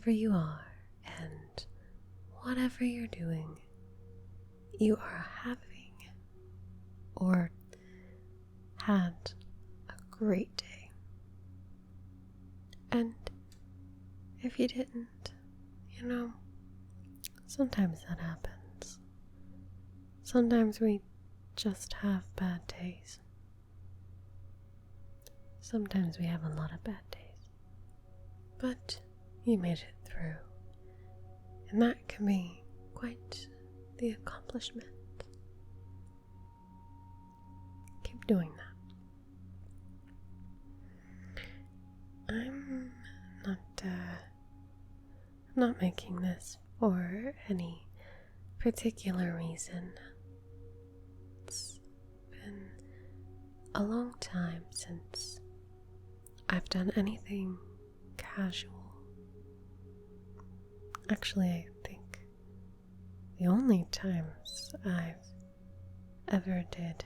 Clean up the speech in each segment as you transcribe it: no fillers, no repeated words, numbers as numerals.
wherever you are and whatever you're doing, you are having or had a great day. And if you didn't, sometimes that happens. Sometimes we just have bad days. Sometimes we have a lot of bad days. But you made it through. And that can be quite the accomplishment. Keep doing that. I'm not making this for any particular reason. It's been a long time since I've done anything casual. Actually, I think the only times I've ever did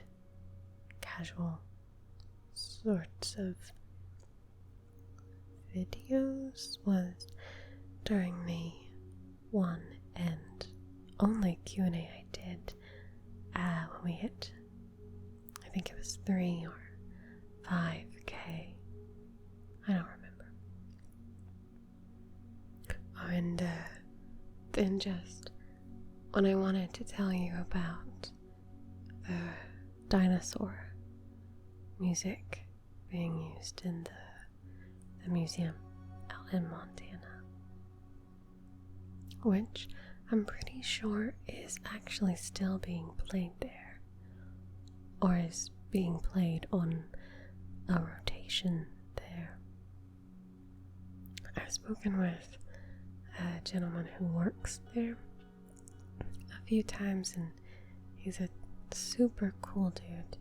casual sorts of videos was during the one and only Q&A I did when we hit, I think it was 3 or 5K. I don't remember. Oh, and then just when I wanted to tell you about the dinosaur music being used in the museum out in Montana, which I'm pretty sure is actually still being played there, or is being played on a rotation there. I've spoken with a gentleman who works there a few times, and he's a super cool dude.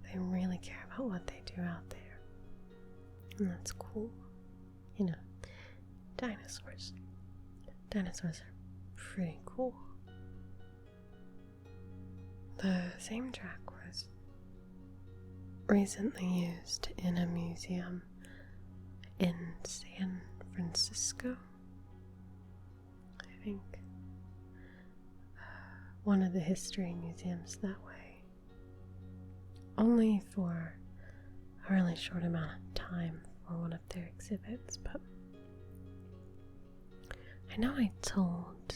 They really care about what they do out there, and that's cool. Dinosaurs. Dinosaurs are pretty cool. The same track was recently used in a museum in San Francisco, I think. One of the history museums that way. Only for a really short amount of time for one of their exhibits, but I know I told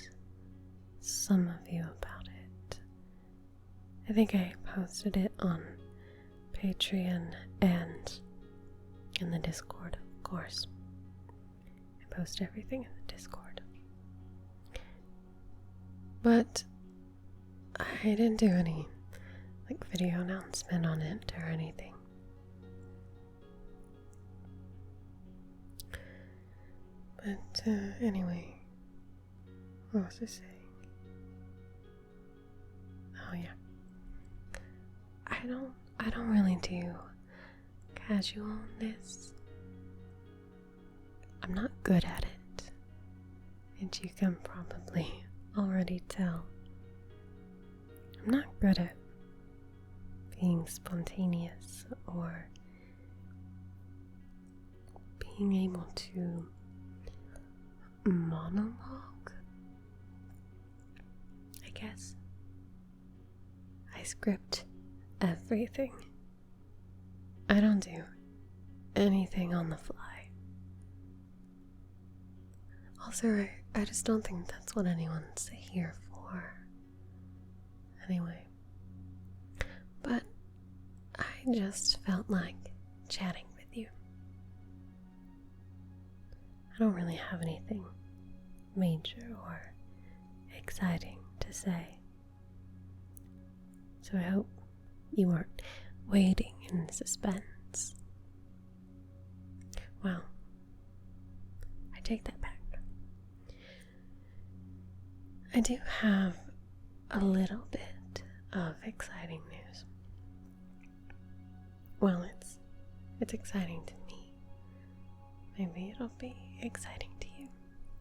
some of you about it. I think I posted it on Patreon and in the Discord, of course. I post everything in the Discord. But I didn't do any video announcement on it or anything. But anyway, what was I saying? Oh yeah, I don't really do casualness. I'm not good at it, and you can probably already tell. I'm not good at being spontaneous or being able to monologue, I guess. I script everything. I don't do anything on the fly. Also, I just don't think that's what anyone's here for. Anyway. But I just felt like chatting with you. I don't really have anything major or exciting to say. So I hope you weren't waiting in suspense. Well, I take that back. I do have a little bit of exciting news. Well, it's exciting to me. Maybe it'll be exciting to you.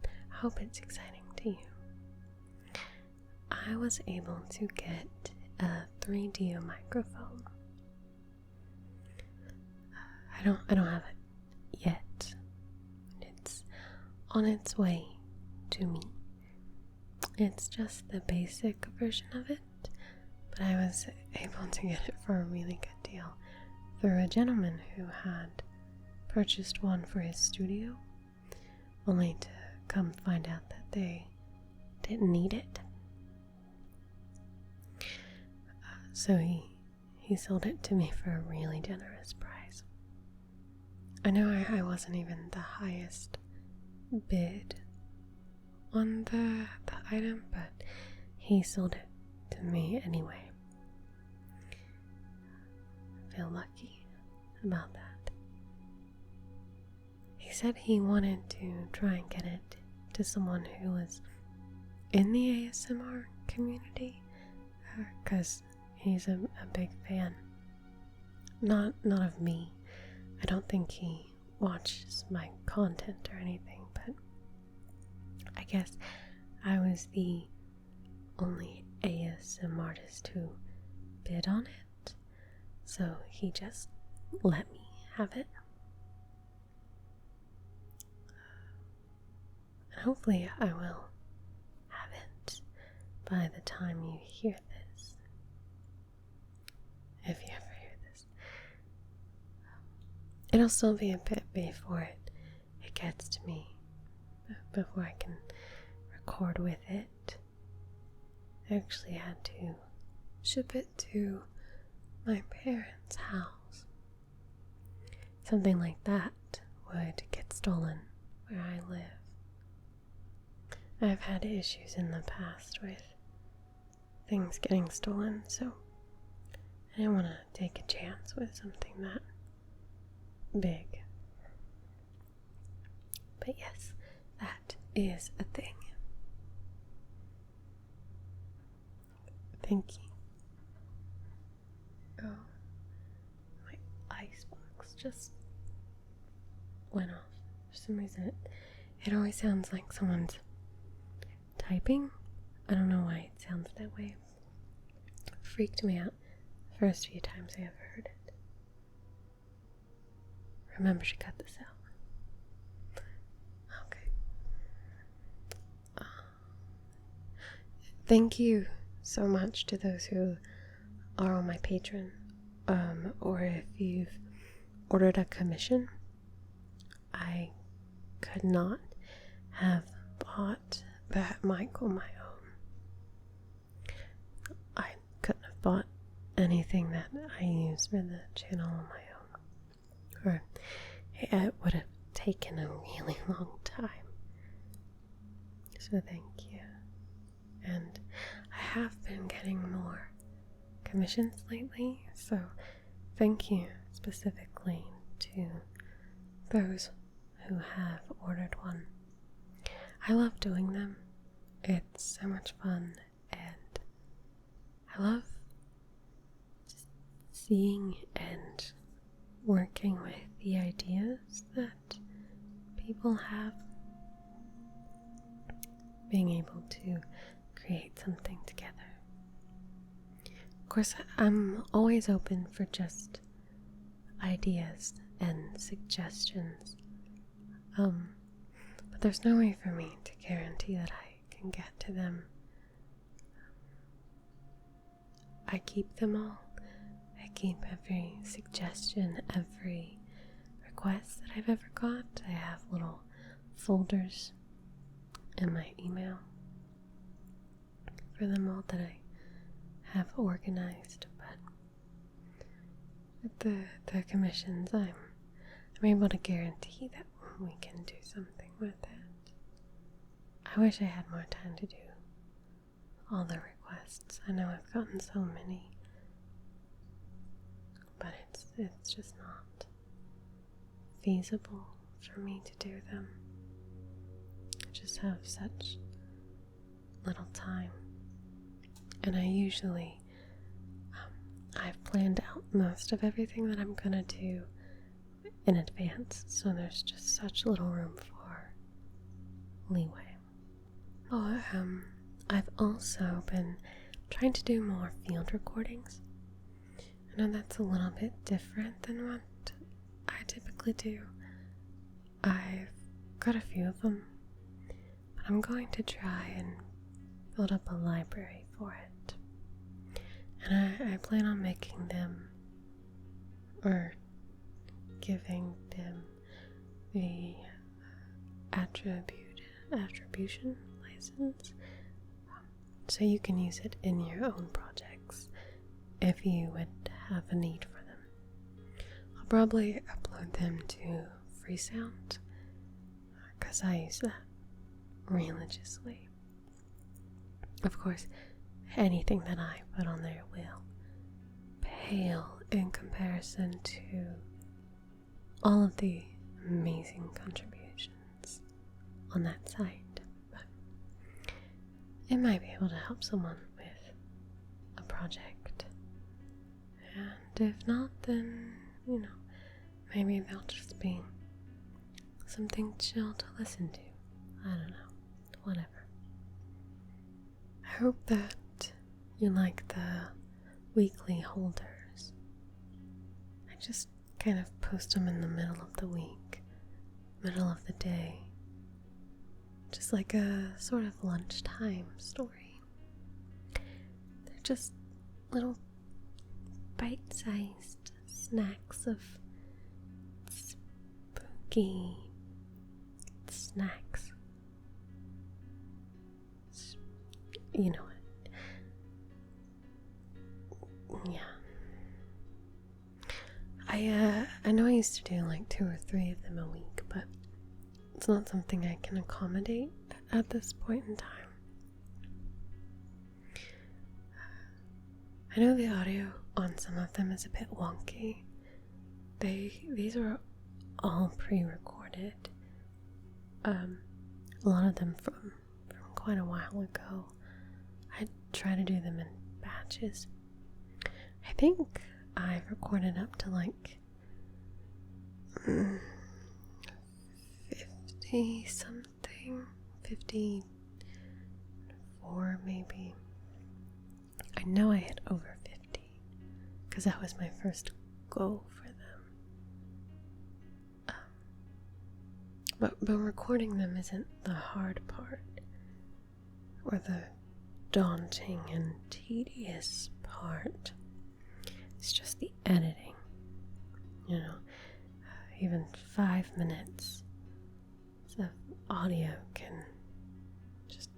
I hope it's exciting to you. I was able to get a 3D microphone. I don't have it yet. It's on its way to me. It's just the basic version of it, but I was able to get it for a really good deal through a gentleman who had purchased one for his studio, only to come find out that they didn't need it. So he sold it to me for a really generous price. I know I wasn't even the highest bid on the item, but he sold it to me anyway. I feel lucky about that. He said he wanted to try and get it to someone who was in the ASMR community, because he's a big fan. Not of me. I don't think he watches my content or anything, but I guess I was the only ASMR artist who bid on it, so he just let me have it. And hopefully I will have it by the time you hear this. If you ever hear this. It'll still be a bit before it gets to me, before I can record with it. I actually had to ship it to my parents' house. Something like that would get stolen where I live. I've had issues in the past with things getting stolen, so I didn't want to take a chance with something that big. But yes, that is a thing. Thank you. Oh, my icebox just went off. For some reason, it always sounds like someone's typing. I don't know why it sounds that way. It freaked me out the first few times I ever heard it. Remember to cut this out. Okay. Thank you so much to those who are on my Patreon, or if you've ordered a commission. I could not have bought that mic on my own. I couldn't have bought anything that I use for the channel on my own, or it would have taken a really long time. So thank you. And I have been getting more commissions lately, so thank you specifically to those who have ordered one. I love doing them. It's so much fun, and I love just seeing and working with the ideas that people have. Being able to create something together. Of course, I'm always open for just ideas and suggestions. But there's no way for me to guarantee that I can get to them. I keep them all. I keep every suggestion, every request that I've ever got. I have little folders in my email for them all that I have organized, but with the commissions, I'm able to guarantee that we can do something with it. I wish I had more time to do all the requests. I know I've gotten so many, but it's just not feasible for me to do them. I just have such little time, and I usually I've planned out most of everything that I'm gonna do in advance, so there's just such little room for leeway. I've also been trying to do more field recordings. I know that's a little bit different than what I typically do. I've got a few of them I'm going to try and build up a library for it. And I plan on making them, or giving them, the attribution license, so you can use it in your own projects if you would have a need for them. I'll probably upload them to Freesound because I use that religiously. Of course, anything that I put on there will pale in comparison to all of the amazing contributions on that site, but it might be able to help someone with a project. And if not, then, maybe they'll just be something chill to listen to. I don't know. Whatever. I hope that you like the weekly holders. I just kind of post them in the middle of the week, middle of the day. Just like a sort of lunchtime story. They're just little bite-sized snacks of spooky snacks. You know it. Yeah. I know I used to do like 2 or 3 of them a week, but it's not something I can accommodate at this point in time. I know the audio on some of them is a bit wonky. These are all pre-recorded. A lot of them from quite a while ago. I try to do them in batches. I think I've recorded up to like 50 something, 54 maybe. I know I hit over 50 because that was my first goal for them. But recording them isn't the hard part or the daunting and tedious part. It's just the editing. Even 5 minutes of audio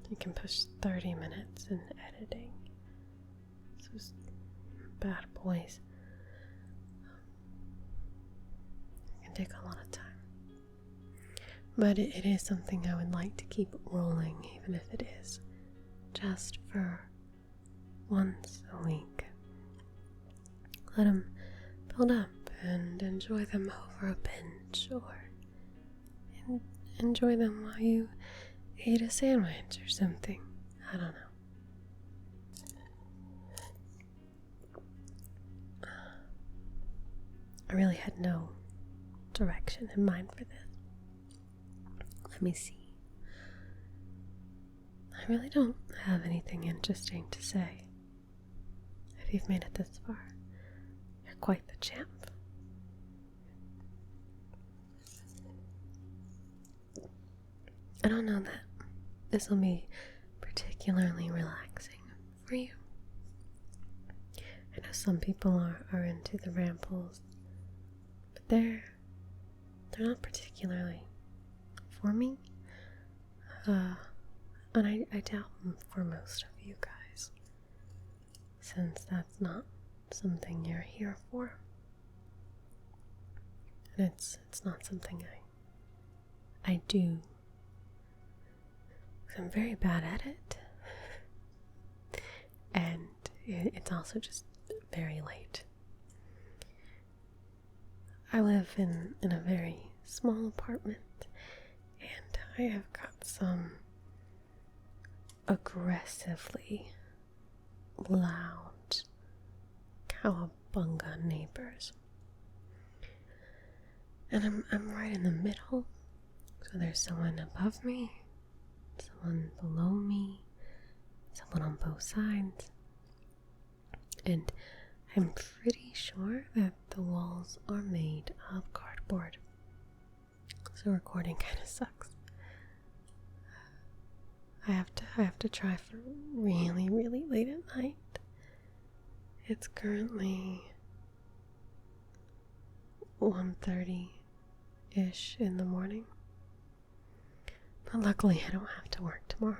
you can push 30 minutes in editing. So it's bad boys. It can take a lot of time. But it is something I would like to keep rolling, even if it is just for once a week. Let them build up and enjoy them over a binge, or enjoy them while you eat a sandwich or something. I don't know. I really had no direction in mind for this. Let me see. I really don't have anything interesting to say. If you've made it this far, you're quite the champ. I don't know that this will be particularly relaxing for you. I know some people are into the rambles, but they're not particularly for me. And I doubt them for most of you guys, since that's not something you're here for. And it's not something I do. I'm very bad at it. And it's also just very late. I live in a very small apartment, and I have got some aggressively loud cowabunga neighbors. And I'm right in the middle, so there's someone above me, someone below me, someone on both sides, and I'm pretty sure that the walls are made of cardboard, so recording kind of sucks. I have to try for really, really late at night. It's currently 1:30-ish in the morning. But luckily I don't have to work tomorrow.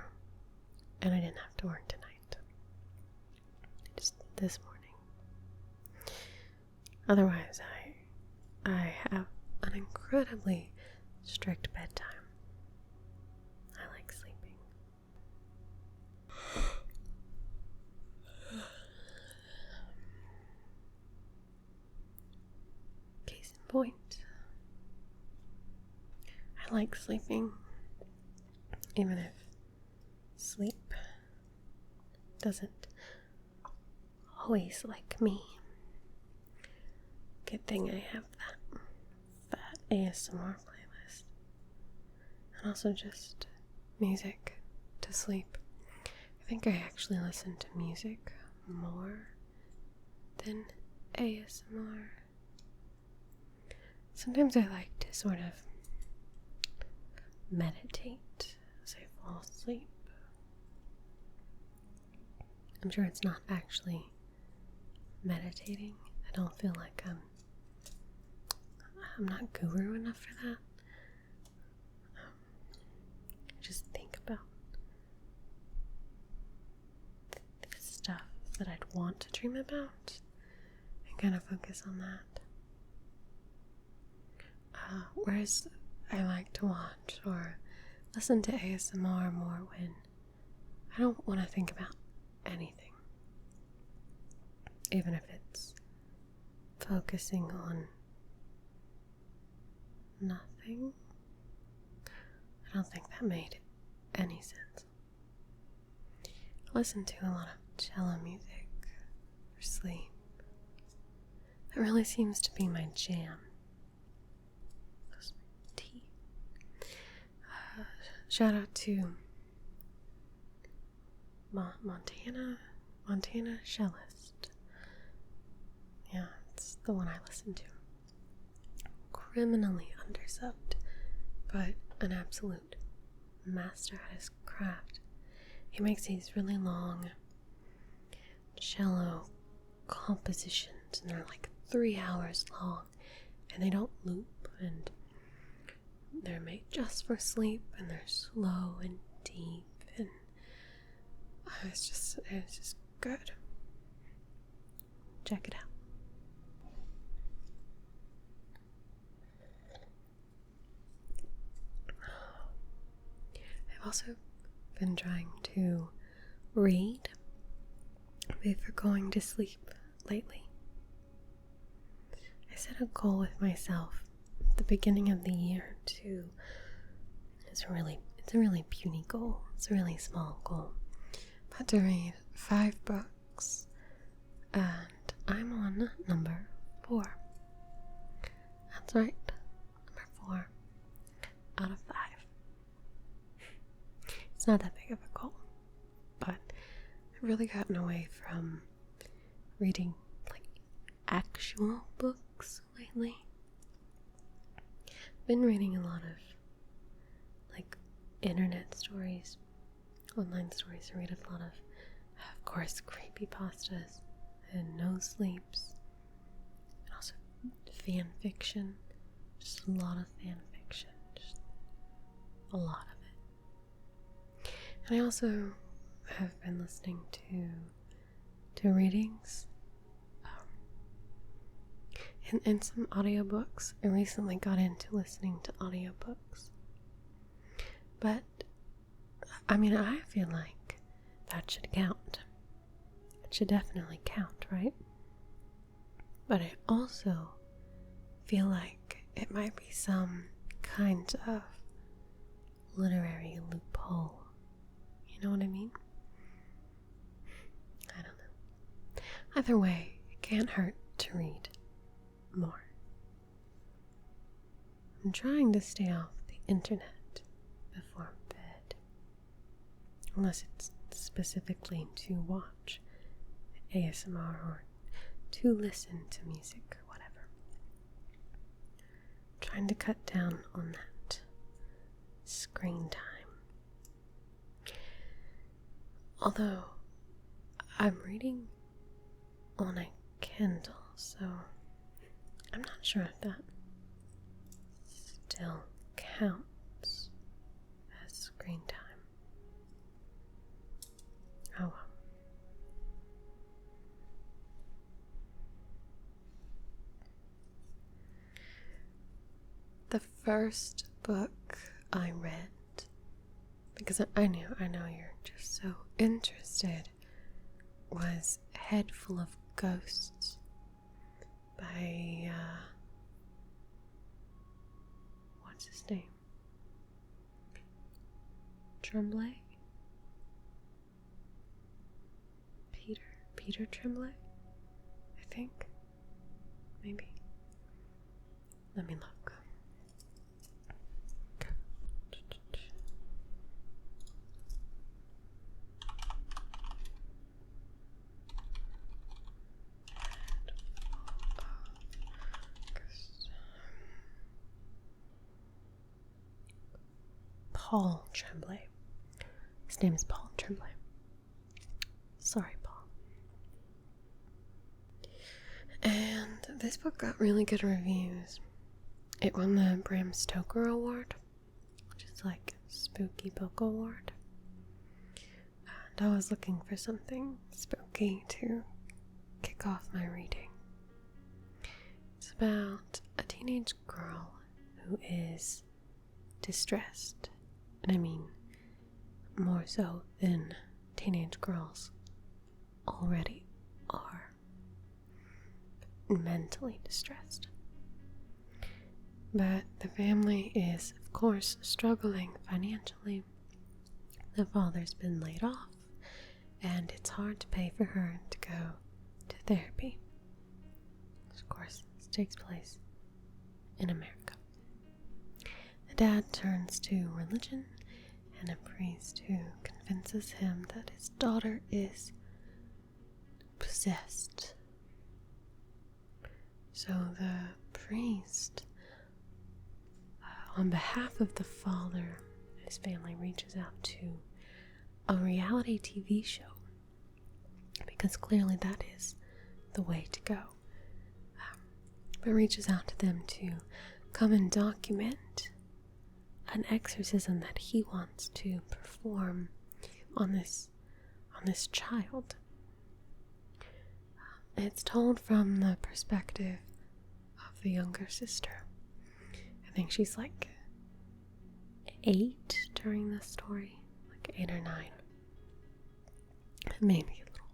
And I didn't have to work tonight. Just this morning. Otherwise I have an incredibly strict bedtime. I like sleeping. Case in point, I like sleeping, even if sleep doesn't always like me. Good thing I have that ASMR playlist, and also just music to sleep. I think I actually listen to music more than ASMR. Sometimes I like to sort of meditate as I fall asleep. I'm sure it's not actually meditating. I don't feel like I'm not guru enough for that. I just think about the stuff that I'd want to dream about and kind of focus on that. Whereas I like to watch or listen to ASMR more when I don't want to think about anything. Even if it's focusing on nothing. I don't think that made any sense. I listen to a lot of cello music for sleep. That really seems to be my jam. That's my tea. Shout out to Montana Cellist. Yeah, it's the one I listen to. Criminally undersubbed, but an absolute master at his craft. He makes these really long cello compositions, and they're like 3 hours long, and they don't loop, and they're made just for sleep, and they're slow and deep, and it's just good. Check it out. I've also been trying to read before going to sleep lately. I set a goal with myself at the beginning of the year to, it's a really puny goal. It's a really small goal. But to read 5 books, and I'm on number 4. That's right, number 4 out of 5. It's not that big of a goal, but I've really gotten away from reading like actual books lately. I've been reading a lot of like internet stories, online stories. I read a lot of course, creepypastas and no sleeps, and also fan fiction. Just a lot of fan fiction, just a lot of it. And I also have been listening to readings and some audiobooks. I recently got into listening to audiobooks, but I mean, I feel like that should count. It should definitely count, right? But I also feel like it might be some kind of literary loophole. You know what I mean? I don't know. Either way, it can't hurt to read more. I'm trying to stay off the internet before bed. Unless it's specifically to watch ASMR or to listen to music or whatever. I'm trying to cut down on that screen time. Although, I'm reading on a Kindle, so I'm not sure if that still counts as screen time. Oh well. The first book I read, because I know you're just so interested, was Head Full of Ghosts by, what's his name? Tremblay? Peter Tremblay? I think. Maybe. Let me look. Paul Tremblay. His name is Paul Tremblay. Sorry, Paul. And this book got really good reviews. It won the Bram Stoker Award, which is like Spooky Book Award. And I was looking for something spooky to kick off my reading. It's about a teenage girl who is distressed. And I mean, more so than teenage girls already are mentally distressed. But the family is, of course, struggling financially. The father's been laid off, and it's hard to pay for her to go to therapy. Of course, this takes place in America. The dad turns to religion and a priest who convinces him that his daughter is possessed. So the priest, on behalf of the father, his family reaches out to a reality TV show, because clearly that is the way to go. But reaches out to them to come and document an exorcism that he wants to perform on this child. It's told from the perspective of the younger sister. I think she's like 8 during the story, like 8 or 9, maybe a little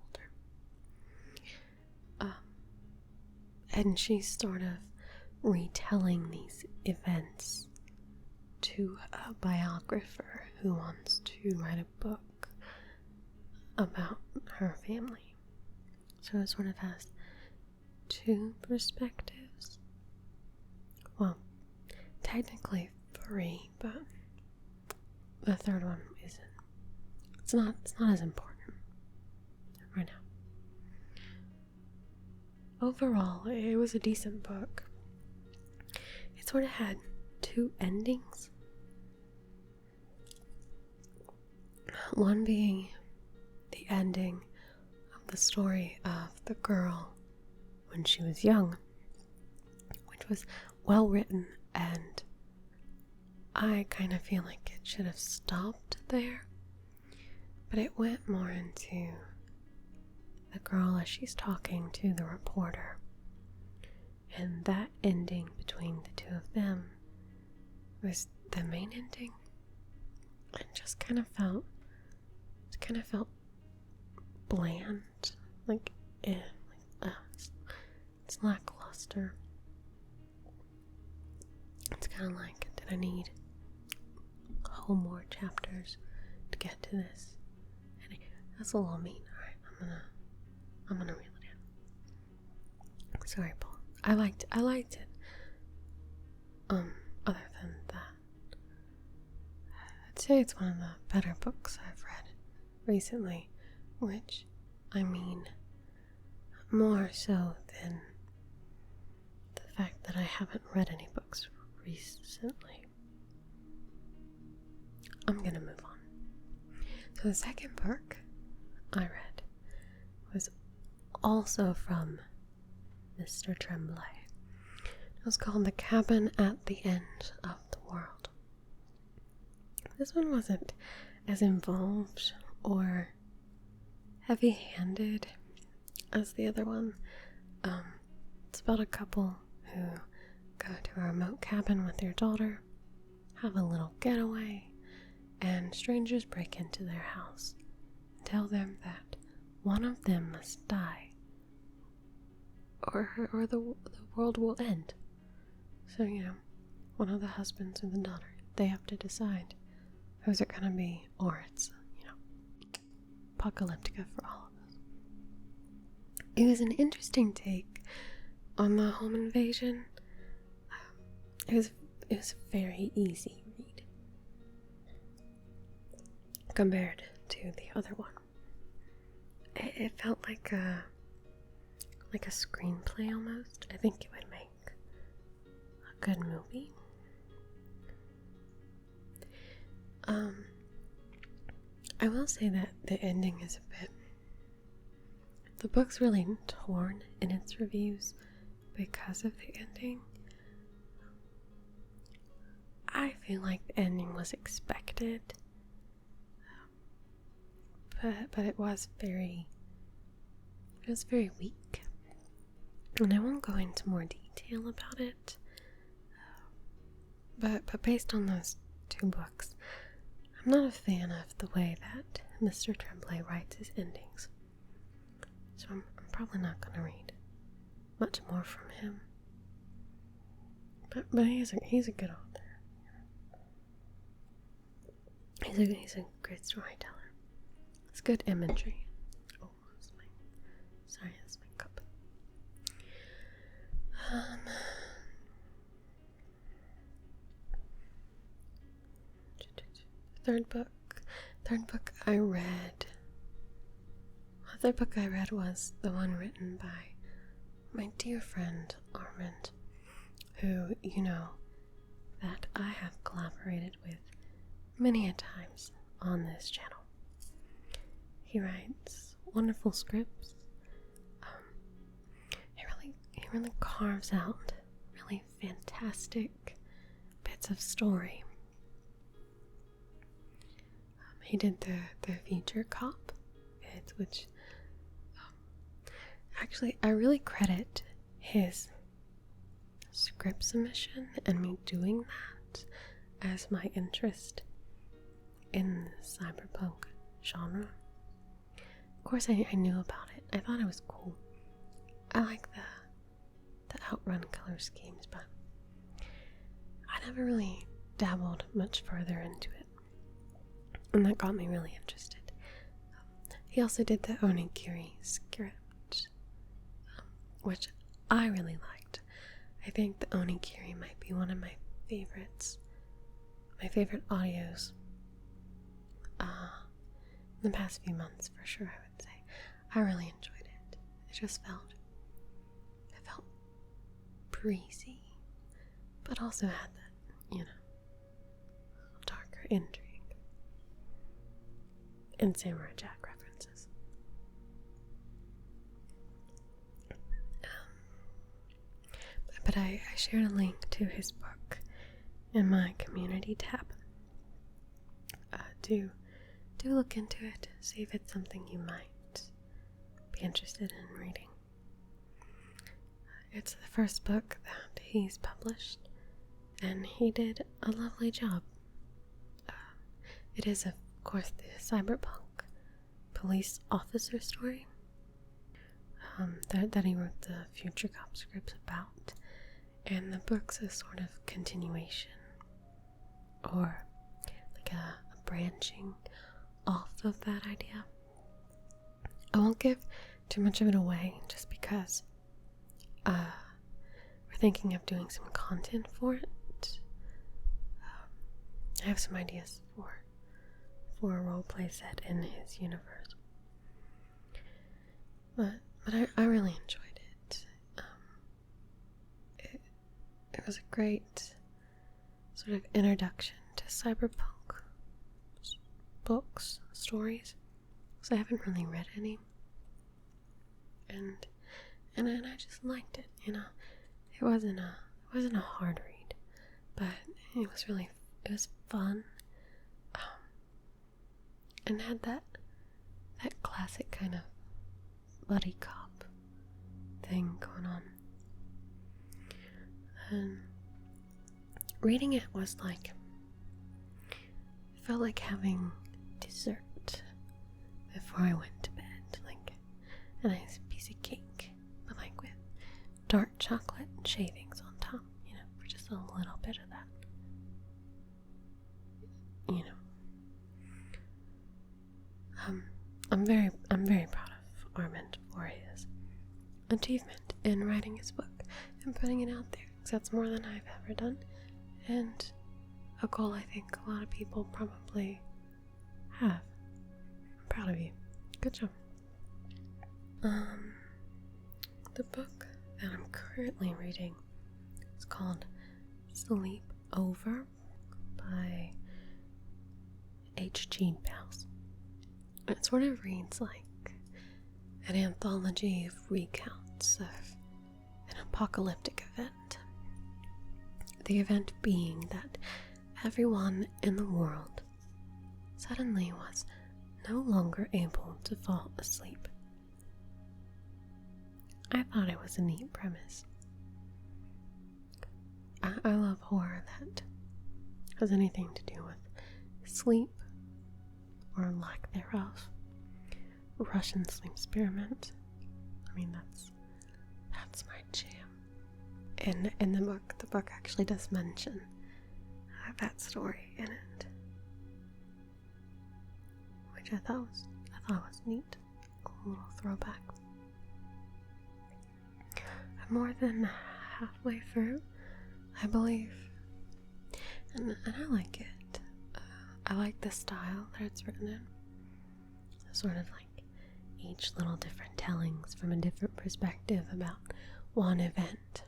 older. And she's sort of retelling these events to a biographer who wants to write a book about her family. So it sort of has 2 perspectives. Well, technically 3, but the third one isn't. It's not as important right now. Overall, it was a decent book. It sort of had 2 endings. One being the ending of the story of the girl when she was young, which was well written, and I kind of feel like it should have stopped there, but it went more into the girl as she's talking to the reporter, and that ending between the 2 of them was the main ending. It just kind of felt bland, like it's lackluster. It's kind of like, did I need whole more chapters to get to this? And that's a little mean. Alright, I'm gonna reel it in. Sorry, Paul. I liked it. Other than that, I'd say it's one of the better books I've read recently, which, I mean, more so than the fact that I haven't read any books recently. I'm gonna move on. So the second book I read was also from Mr. Tremblay. It was called The Cabin at the End of the World. This one wasn't as involved or heavy-handed as the other one. It's about a couple who go to a remote cabin with their daughter, have a little getaway, and strangers break into their house and tell them that one of them must die or the world will end. So, one of the husbands and the daughter, they have to decide who's it gonna be, or it's, apocalyptica for all of us. It was an interesting take on the home invasion. It was a very easy read compared to the other one. It felt like a screenplay almost. I think it would make a good movie. I will say that the ending is a bit... The book's really torn in its reviews because of the ending. I feel like the ending was expected, but it was very weak. And I won't go into more detail about it, but based on those two books, I'm not a fan of the way that Mr. Tremblay writes his endings. So I'm probably not going to read much more from him. But he's a good author. He's a great storyteller. It's good imagery. Oh, that's my cup. Third book I read. The third book I read was the one written by my dear friend Armand, who that I have collaborated with many a times on this channel. He writes wonderful scripts. He really carves out really fantastic bits of story. He did the Future Cop bits, which actually I really credit his script submission and me doing that as my interest in the cyberpunk genre. Of course, I knew about it. I thought it was cool. I like the outrun color schemes, but I never really dabbled much further into it. And that got me really interested. He also did the Onigiri script, which I really liked. I think the Onigiri might be one of my favorites. My favorite audios in the past few months, for sure, I would say. I really enjoyed it. It felt breezy, but also had that, darker intrigue and Samurai Jack references. But I shared a link to his book in my community tab. Do look into it, see if it's something you might be interested in reading. It's the first book that he's published, and he did a lovely job. It is, of course, the cyberpunk police officer story that he wrote the Future Cop scripts about, and the book's a sort of continuation, or like a branching off of that idea. I won't give too much of it away, just because we're thinking of doing some content for it. I have some ideas for a roleplay set in his universe, but I really enjoyed it. It was a great sort of introduction to cyberpunk books, stories, because I haven't really read any. And I just liked it, you know. It wasn't a hard read, but it was fun. And had that classic kind of buddy cop thing going on. And reading it was like, it felt like having dessert before I went to bed, like a nice piece of cake, but like with dark chocolate and shavings on top, you know, for just a little bit of that, you know. I'm very proud of Armand for his achievement in writing his book and putting it out there, because that's more than I've ever done, and a goal I think a lot of people probably have. I'm proud of you. Good job. The book that I'm currently reading is called Sleep Over by H.G. Wells. It sort of reads like an anthology of recounts of an apocalyptic event. The event being that everyone in the world suddenly was no longer able to fall asleep. I thought it was a neat premise. I love horror that has anything to do with sleep or lack thereof. Russian sleep experiment. I mean, that's my jam. In the book actually does mention that story in it, which I thought was neat. A little throwback. I'm more than halfway through, I believe, and I like it. I like the style that it's written in. Sort of like each little different tellings from a different perspective about one event.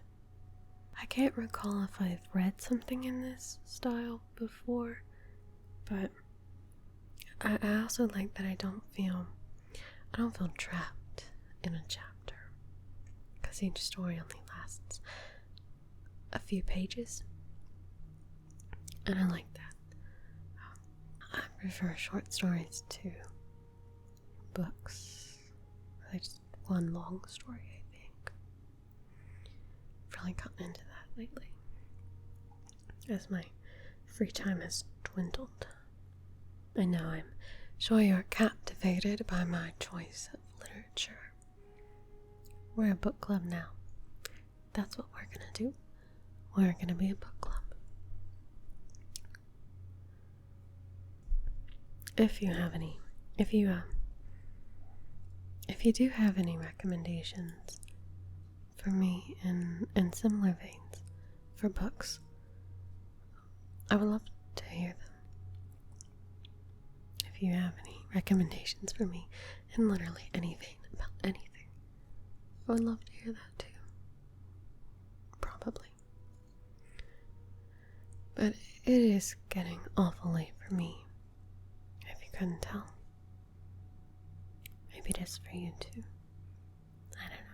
I can't recall if I've read something in this style before, but I also like that I don't feel trapped in a chapter, because each story only lasts a few pages, and I like that. I prefer short stories to books, like just one long story, I think. I've really gotten into that lately, as my free time has dwindled. I know I'm sure you're captivated by my choice of literature. We're a book club now. That's what we're gonna do. We're gonna be a book club. If you do have any recommendations for me in similar veins for books, I would love to hear them. If you have any recommendations for me in literally any vein about anything, I would love to hear that too. Probably. But it is getting awful late for me, if you couldn't tell. Maybe it is for you too. I don't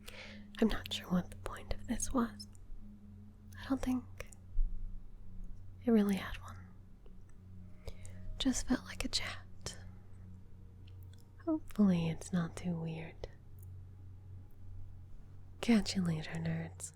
know. I'm not sure what the point of this was. I don't think it really had one. Just felt like a chat. Hopefully it's not too weird. Catch you later, nerds.